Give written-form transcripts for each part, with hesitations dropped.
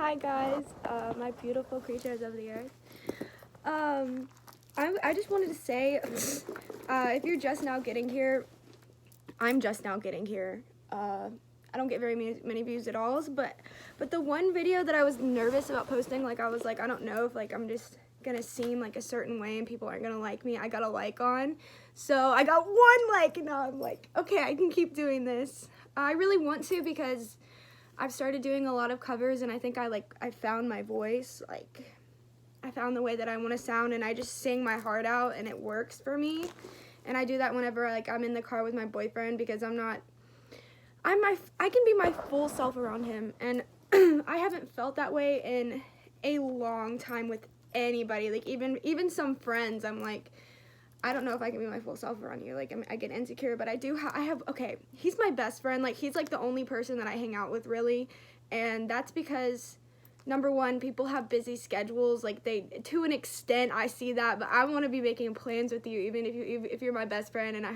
Hi guys, my beautiful creatures of the earth. I just wanted to say, if you're just now getting here, I'm just now getting here. I don't get very many views at all, but the one video that I was nervous about posting, like I was like, I don't know if like I'm just gonna seem like a certain way and people aren't gonna like me. I got a like on, so I got one like, and now I'm like, okay, I can keep doing this. I really want to because I've started doing a lot of covers, and I think I found my voice. Like, I found the way that I want to sound, and I just sing my heart out, and it works for me. And I do that whenever like I'm in the car with my boyfriend, because I can be my full self around him, and I haven't felt that way in a long time with anybody. Like even some friends, I'm like, I don't know if I can be my full self around you. Like, I get insecure, but okay, he's my best friend. Like, he's like the only person that I hang out with, really. And that's because, number one, people have busy schedules. Like, to an extent, I see that, but I want to be making plans with you, even if you're my best friend and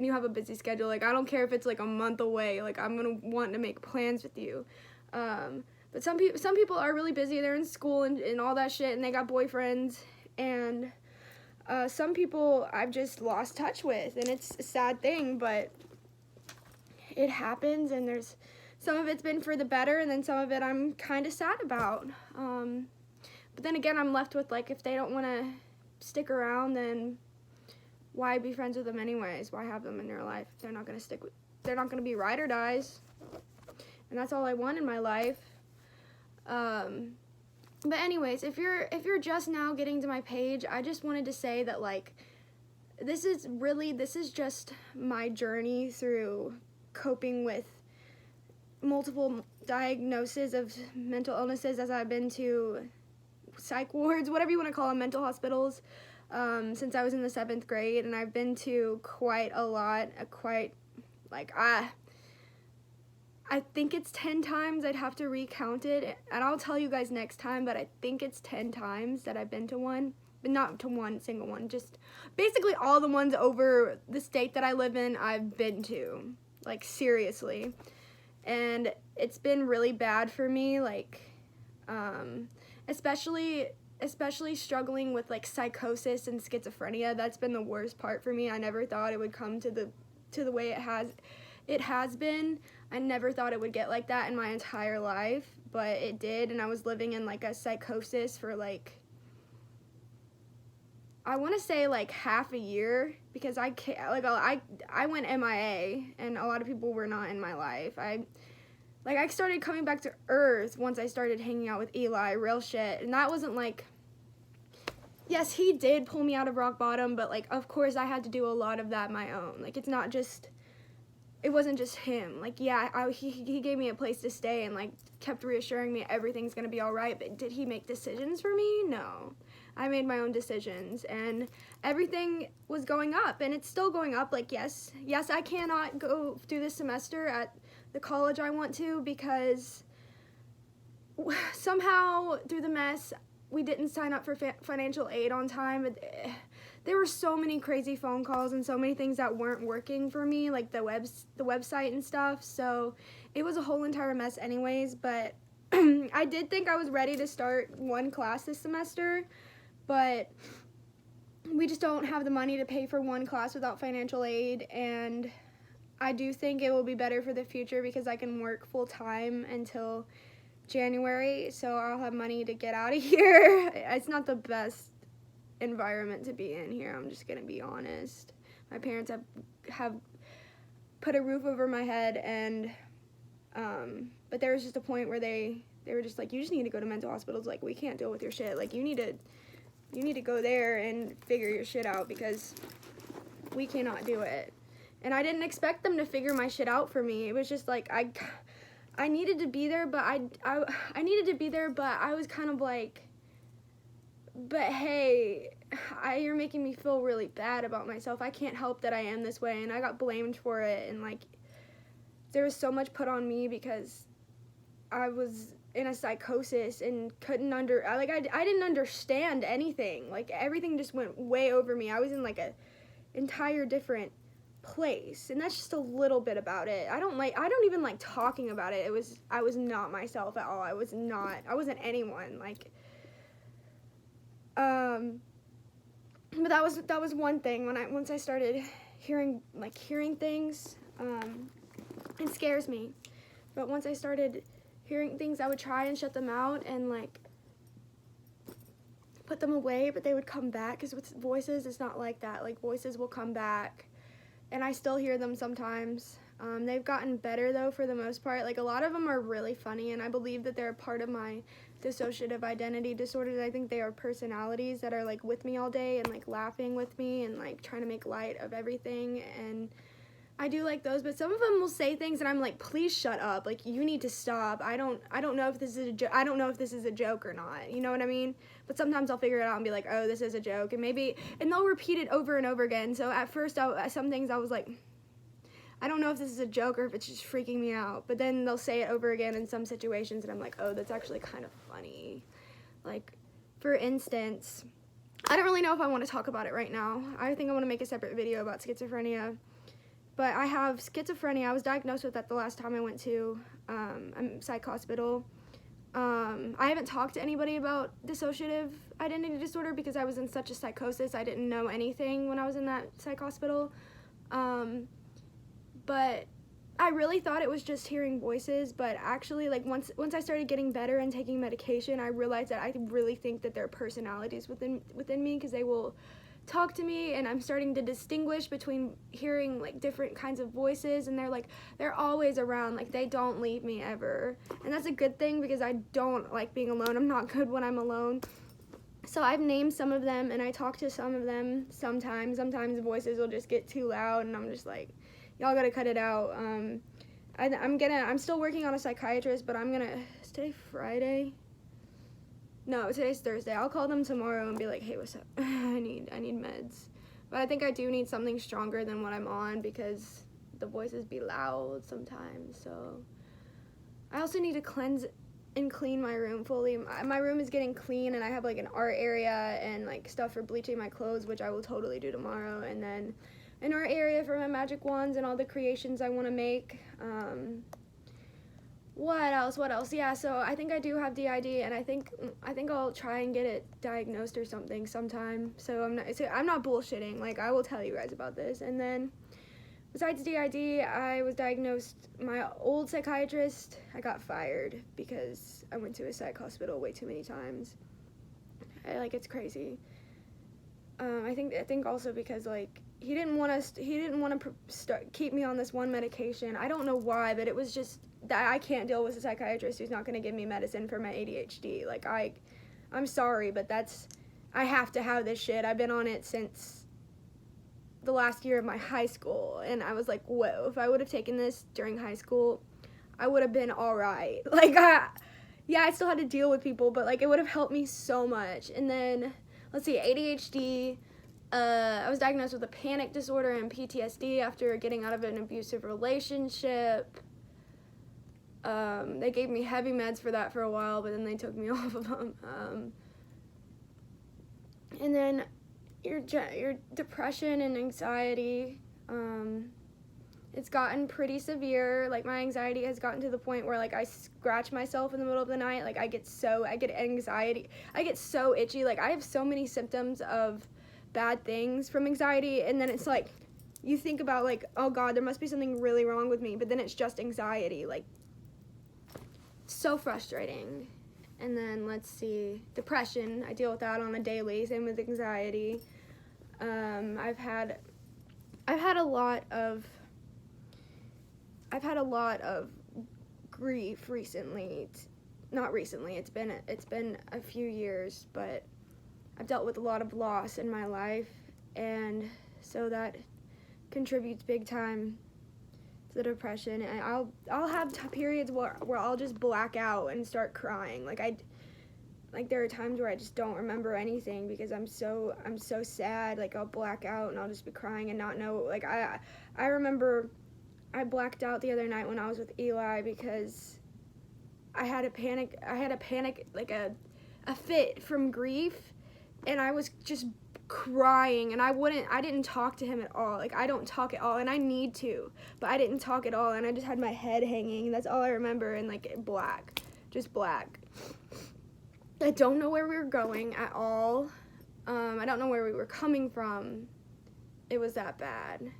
you have a busy schedule. Like, I don't care if it's like a month away. Like, I'm going to want to make plans with you. But some people are really busy. They're in school and all that shit, and they got boyfriends, and some people I've just lost touch with, and it's a sad thing, but it happens, and there's some of it's been for the better, and then some of it I'm kind of sad about. But then again, I'm left with, like, if they don't want to stick around, then why be friends with them anyways? Why have them in your life if they're not going to they're not going to be ride or dies? And that's all I want in my life. But anyways, if you're just now getting to my page, I just wanted to say that, like, this is just my journey through coping with multiple diagnoses of mental illnesses, as I've been to psych wards, whatever you want to call them, mental hospitals, since I was in the 7th grade, and I've been to quite a lot, I think it's 10 times. I'd have to recount it, and I'll tell you guys next time, but I think it's 10 times that I've been to one, but not to one single one, just basically all the ones over the state that I live in, I've been to, like, seriously. And it's been really bad for me, like, especially struggling with, like, psychosis and schizophrenia. That's been the worst part for me. I never thought it would come to the way it has been. I never thought it would get like that in my entire life, but it did, and I was living in, like, a psychosis for, like, I want to say, like, half a year, because I went MIA, and a lot of people were not in my life. I started coming back to earth once I started hanging out with Eli, real shit, and that wasn't, like, yes, he did pull me out of rock bottom, but, like, of course I had to do a lot of that my own. Like, it wasn't just him. Like, yeah, he gave me a place to stay and, like, kept reassuring me everything's gonna be all right, but did he make decisions for me? No. I made my own decisions, and everything was going up, and it's still going up. Like, yes, I cannot go through this semester at the college I want to, because somehow through the mess, we didn't sign up for financial aid on time. There were so many crazy phone calls and so many things that weren't working for me, like the website and stuff, so it was a whole entire mess anyways. But I did think I was ready to start one class this semester, but we just don't have the money to pay for one class without financial aid, and I do think it will be better for the future because I can work full-time until January, so I'll have money to get out of here. It's not the best environment to be in here, I'm just gonna be honest. My parents have put a roof over my head, and but there was just a point where they were just like, you just need to go to mental hospitals. Like, we can't deal with your shit. Like, you need to go there and figure your shit out, because we cannot do it. And I didn't expect them to figure my shit out for me. It was just like, I needed to be there, but I needed to be there, but I was kind of like, but hey, you're making me feel really bad about myself. I can't help that I am this way, and I got blamed for it, and, like, there was so much put on me because I was in a psychosis and I didn't understand anything. Like, everything just went way over me. I was in, like, a entire different place, and that's just a little bit about it. I don't even like talking about it. I was not myself at all. I wasn't anyone, like, but that was one thing. Once I started hearing things, it scares me, but once I started hearing things, I would try and shut them out and like put them away, but they would come back, because with voices it's not like that. Like, voices will come back and I still hear them sometimes. They've gotten better though, for the most part. Like, a lot of them are really funny, and I believe that they're a part of my dissociative identity disorders. I think they are personalities that are like with me all day and like laughing with me and like trying to make light of everything, and I do like those. But some of them will say things and I'm like, please shut up, like, you need to stop. I don't know if this is I don't know if this is a joke or not, you know what I mean? But sometimes I'll figure it out and be like, oh, this is a joke, and they'll repeat it over and over again. So at first, some things I was like, I don't know if this is a joke or if it's just freaking me out. But then they'll say it over again in some situations, and I'm like, oh, that's actually kind of funny. Like, for instance, I don't really know if I want to talk about it right now. I think I want to make a separate video about schizophrenia. But I have schizophrenia. I was diagnosed with that the last time I went to a psych hospital. I haven't talked to anybody about dissociative identity disorder because I was in such a psychosis. I didn't know anything when I was in that psych hospital. But I really thought it was just hearing voices, but actually, like, once I started getting better and taking medication, I realized that I really think that there are personalities within me, because they will talk to me, and I'm starting to distinguish between hearing like different kinds of voices, and they're always around. Like, they don't leave me ever, and that's a good thing, because I don't like being alone. I'm not good when I'm alone. So I've named some of them, and I talk to some of them sometimes. Sometimes voices will just get too loud, and I'm just like, y'all gotta cut it out. I'm still working on a psychiatrist, but is today Friday? No, today's Thursday. I'll call them tomorrow and be like, hey, what's up? I need meds. But I think I do need something stronger than what I'm on, because the voices be loud sometimes. So I also need to cleanse and clean my room fully. My room is getting clean, and I have like an art area and like stuff for bleaching my clothes, which I will totally do tomorrow. And then an art area for my magic wands and all the creations I want to make. What else? Yeah, so I think I do have DID, and I think I'll try and get it diagnosed or something sometime. So I'm not bullshitting. Like, I will tell you guys about this. And then besides DID, I was diagnosed. My old psychiatrist, I got fired because I went to a psych hospital way too many times. It's crazy. I think also because like he didn't want to keep me on this one medication. I don't know why, but it was just that I can't deal with a psychiatrist who's not going to give me medicine for my ADHD. Like, I'm sorry, but I have to have this shit. I've been on it since the last year of my high school, and I was like, whoa, if I would have taken this during high school, I would have been all right. Like, yeah, I still had to deal with people, but like, it would have helped me so much. And then, let's see, ADHD, I was diagnosed with a panic disorder and PTSD after getting out of an abusive relationship. They gave me heavy meds for that for a while, but then they took me off of them. And then your depression and anxiety, it's gotten pretty severe. Like, my anxiety has gotten to the point where like I scratch myself in the middle of the night. Like, I get anxiety. I get so itchy. Like, I have so many symptoms of bad things from anxiety, and then it's like you think about like, oh god, there must be something really wrong with me, but then it's just anxiety. Like, so frustrating. And then let's see, depression, I deal with that on a daily, same with anxiety. I've had a lot of grief recently. Not recently, it's been a few years, but I've dealt with a lot of loss in my life, and so that contributes big time to the depression. And I'll have periods where I'll just black out and start crying. Like there are times where I just don't remember anything because I'm so sad. Like, I'll black out and I'll just be crying and not know. Like, I remember I blacked out the other night when I was with Eli because I had a panic, like a fit from grief. And I was just crying, and I didn't talk to him at all. Like, I don't talk at all, and I need to, but I didn't talk at all, and I just had my head hanging. That's all I remember, and like black, just black. I don't know where we were going at all. I don't know where we were coming from. It was that bad.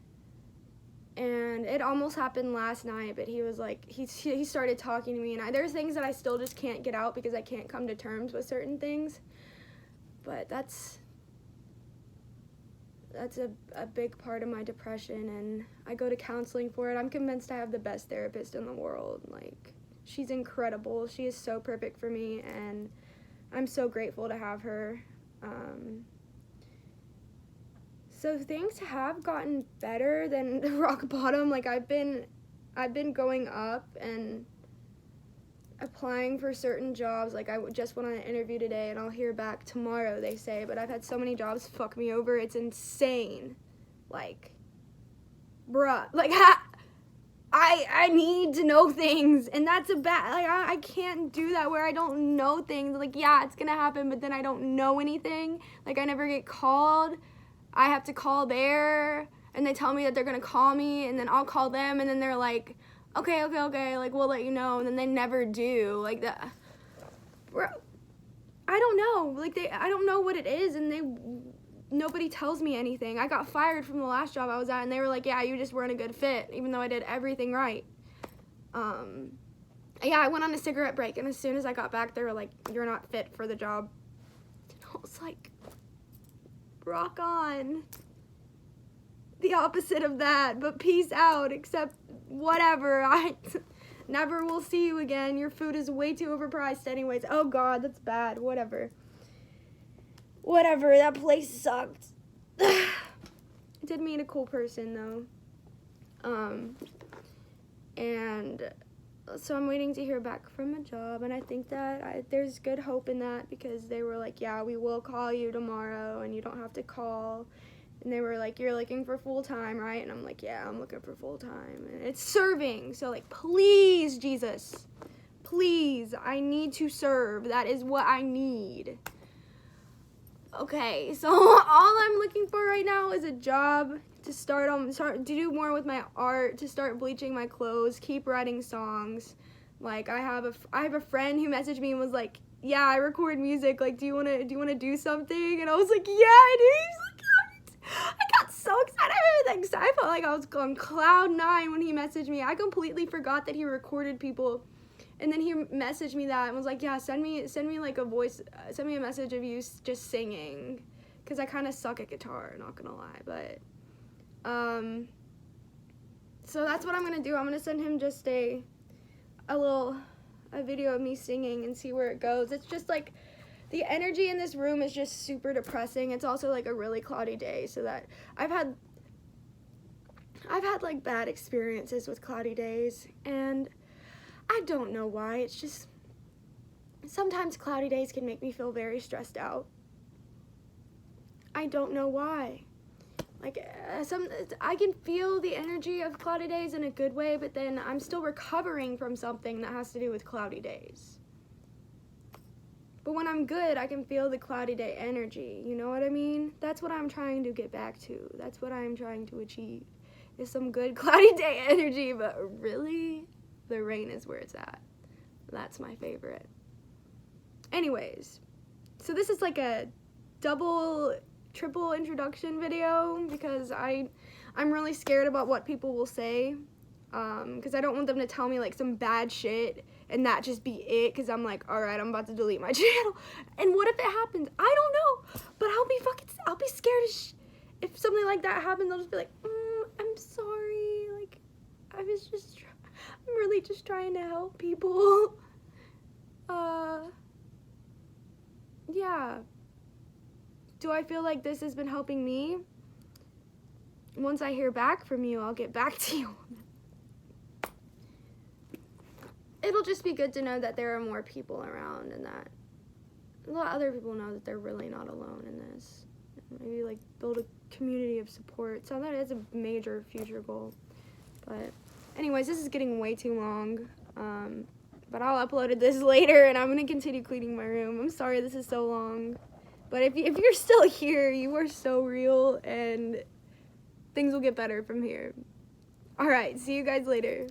And it almost happened last night, but he was like, he started talking to me, and there's things that I still just can't get out because I can't come to terms with certain things. But that's a big part of my depression, and I go to counseling for it. I'm convinced I have the best therapist in the world. Like, she's incredible. She is so perfect for me, and I'm so grateful to have her. So things have gotten better than rock bottom. Like, I've been going up and applying for certain jobs. Like, I just went on an interview today, and I'll hear back tomorrow, they say, but I've had so many jobs fuck me over. It's insane. Like, bruh, like, I need to know things, and that's a bad, like, I can't do that where I don't know things. Like, yeah, it's gonna happen, but then I don't know anything. Like, I never get called. I have to call there, and they tell me that they're gonna call me, and then I'll call them, and then they're like, okay, like, we'll let you know, and then they never do. Like, that, bro, I don't know. Like, I don't know what it is, and nobody tells me anything. I got fired from the last job I was at, and they were like, yeah, you just weren't a good fit, even though I did everything right. Yeah, I went on a cigarette break, and as soon as I got back, they were like, you're not fit for the job. And I was like, rock on. The opposite of that, but peace out, except whatever. I never will see you again. Your food is way too overpriced anyways. Oh God, that's bad. Whatever, that place sucked. I did meet a cool person though. And so I'm waiting to hear back from a job, and I think that there's good hope in that, because they were like, yeah, we will call you tomorrow, and you don't have to call. And they were like, you're looking for full-time, right? And I'm like, yeah, I'm looking for full-time. And it's serving, so like, please, Jesus, please, I need to serve. That is what I need. Okay, so all I'm looking for right now is a job to start to do more with my art, to start bleaching my clothes, keep writing songs. Like, I have a friend who messaged me and was like, yeah, I record music, like, do you want to do something? And I was like, yeah, I do. He's like, I got so excited. I felt like I was on cloud 9 when he messaged me. I completely forgot that he recorded people. And then he messaged me that and was like, yeah, send me like a voice, send me a message of you just singing, because I kind of suck at guitar, not gonna lie. But so that's what I'm gonna do. I'm gonna send him just a video of me singing and see where it goes. It's just like, the energy in this room is just super depressing. It's also like a really cloudy day, so that I've had like bad experiences with cloudy days, and I don't know why. It's just, sometimes cloudy days can make me feel very stressed out. I don't know why. Like, I can feel the energy of cloudy days in a good way, but then I'm still recovering from something that has to do with cloudy days. But when I'm good, I can feel the cloudy day energy, you know what I mean? That's what I'm trying to get back to. That's what I'm trying to achieve, is some good cloudy day energy, but really, the rain is where it's at. That's my favorite. Anyways, so this is like a triple introduction video, because I'm really scared about what people will say, because I don't want them to tell me like some bad shit and that just be it, because I'm like, all right, I'm about to delete my channel, and what if it happens? I don't know, but I'll be scared as if something like that happens. I'll just be like, I'm sorry, like, I'm really just trying to help people. Yeah. Do I feel like this has been helping me? Once I hear back from you, I'll get back to you. It'll just be good to know that there are more people around, and that a lot of other people know that they're really not alone in this. Maybe like build a community of support. So that is a major future goal. But anyways, this is getting way too long. But I'll upload this later, and I'm gonna continue cleaning my room. I'm sorry this is so long. But if you're still here, you are so real, and things will get better from here. All right, see you guys later.